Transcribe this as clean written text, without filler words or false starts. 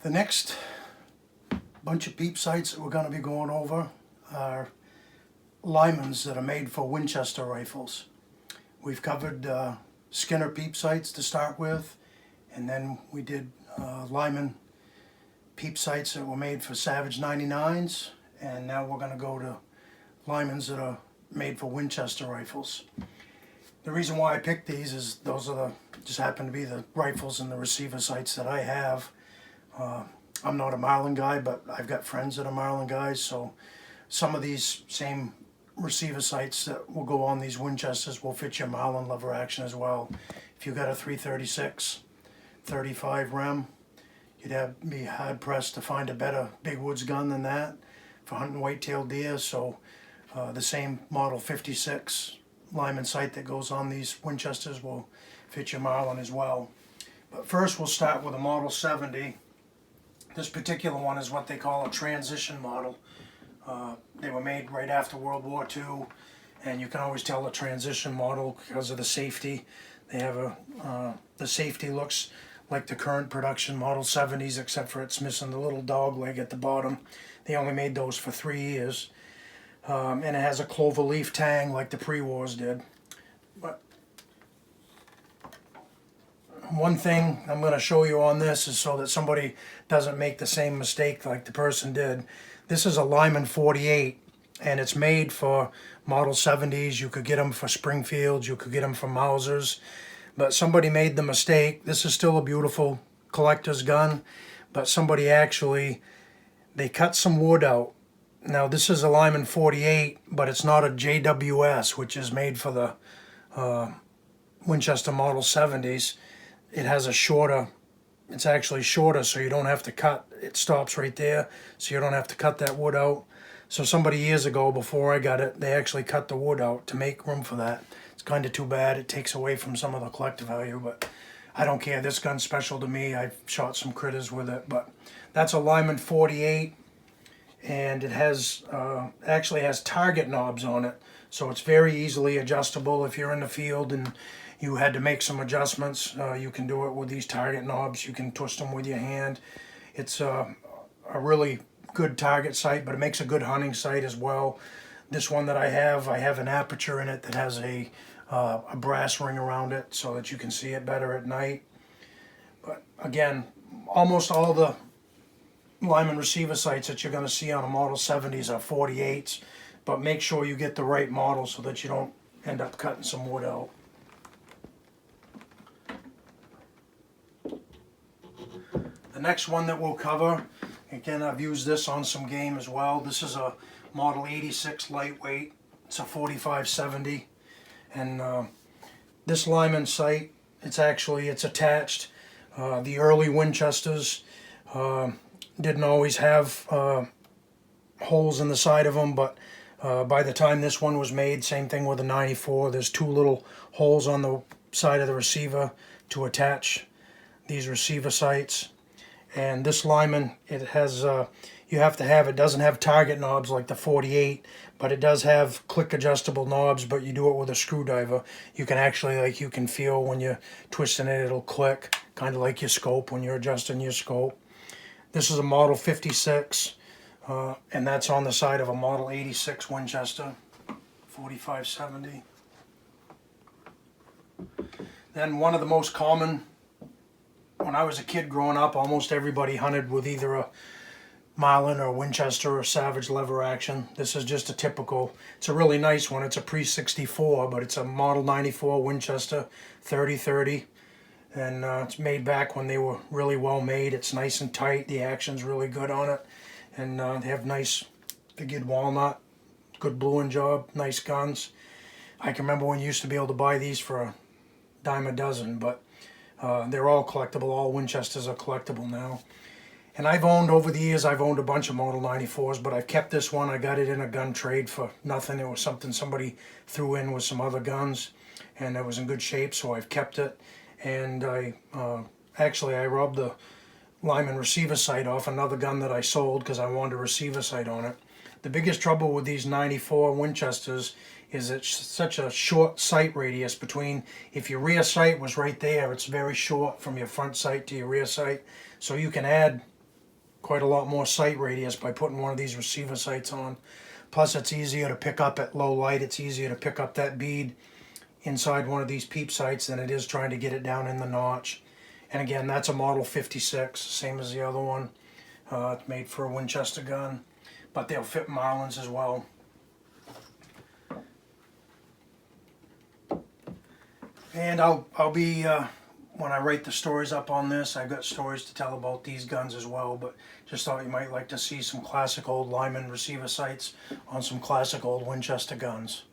The next bunch of Peep sights that we're going to be going over are Lymans that are made for Winchester rifles. We've covered Skinner Peep sights to start with, and then we did Lyman Peep sights that were made for Savage 99s, and now we're going to go to Lymans that are made for Winchester rifles. The reason why I picked these is those are just happen to be the rifles and the receiver sights that I have. I'm not a Marlin guy, but I've got friends that are Marlin guys, so some of these same receiver sights that will go on these Winchesters will fit your Marlin lever action as well. If you got a 336 35 rem, you'd be hard pressed to find a better big woods gun than that for hunting white-tailed deer. So the same model 56 Lyman sight that goes on these Winchesters will fit your Marlin as well. But first we'll start with a model 70. This particular one is what they call a transition model. They were made right after World War II, and you can always tell the transition model because of the safety. They have the safety looks like the current production model 70s, except for it's missing the little dog leg at the bottom. They only made those for 3 years. And it has a clover leaf tang like the pre-wars did. But one thing I'm going to show you on this is so that somebody doesn't make the same mistake like the person did. This is a Lyman 48, and it's made for model 70s. You could get them for Springfields, you could get them for Mausers, but somebody made the mistake. This is still a beautiful collector's gun, but somebody actually, they cut some wood out. Now this is a Lyman 48, but it's not a JWS, which is made for the Winchester model 70s. It has a shorter, it's actually shorter, so you don't have to cut. It stops right there, so you don't have to cut that wood out. So somebody years ago, before I got it, they actually cut the wood out to make room for that. It's kind of too bad. It takes away from some of the collector value, but I don't care. This gun's special to me. I've shot some critters with it, but that's a Lyman 48, and it has actually has target knobs on it, so it's very easily adjustable. If you're in the field and you had to make some adjustments, you can do it with these target knobs. You can twist them with your hand. It's a really good target sight, but it makes a good hunting sight as well. This one that I have an aperture in it that has a brass ring around it so that you can see it better at night. But again, almost all the Lyman receiver sights that you're going to see on a model 70s are 48s, but make sure you get the right model so that you don't end up cutting some wood out. The next one that we'll cover, again, I've used this on some game as well. This is a model 86 lightweight. It's a 4570, and this Lyman sight, it's attached. The early Winchesters didn't always have holes in the side of them, but by the time this one was made, same thing with the 94, there's 2 little holes on the side of the receiver to attach these receiver sights. And this Lyman, it has, you have to have, it doesn't have target knobs like the 48, but it does have click adjustable knobs, but you do it with a screwdriver. You can actually, like, you can feel when you're twisting it, it'll click, kind of like your scope when you're adjusting your scope. This is a model 56, and that's on the side of a model 86 Winchester, 4570. Then one of the most common, when I was a kid growing up, almost everybody hunted with either a Marlin or Winchester or Savage lever action. This is just a typical, it's a really nice one. It's a pre-64, but it's a model 94 Winchester 30-30. And it's made back when they were really well made. It's nice and tight. The action's really good on it. And they have nice figured walnut, good bluing job, nice guns. I can remember when you used to be able to buy these for a dime a dozen, but they're all collectible. All Winchesters are collectible now. And I've owned, over the years, I've owned a bunch of Model 94s, but I've kept this one. I got it in a gun trade for nothing. It was something somebody threw in with some other guns, and it was in good shape, so I've kept it. And I robbed the Lyman receiver sight off another gun that I sold because I wanted a receiver sight on it. The biggest trouble with these 94 Winchesters is it's such a short sight radius between, if your rear sight was right there, it's very short from your front sight to your rear sight. So you can add quite a lot more sight radius by putting one of these receiver sights on. Plus it's easier to pick up at low light. It's easier to pick up that bead inside one of these Peep sights than it is trying to get it down in the notch. And again, that's a model 56, same as the other one. It's made for a Winchester gun, but they'll fit Marlins as well. And I'll be, when I write the stories up on this, I've got stories to tell about these guns as well, but just thought you might like to see some classic old Lyman receiver sights on some classic old Winchester guns.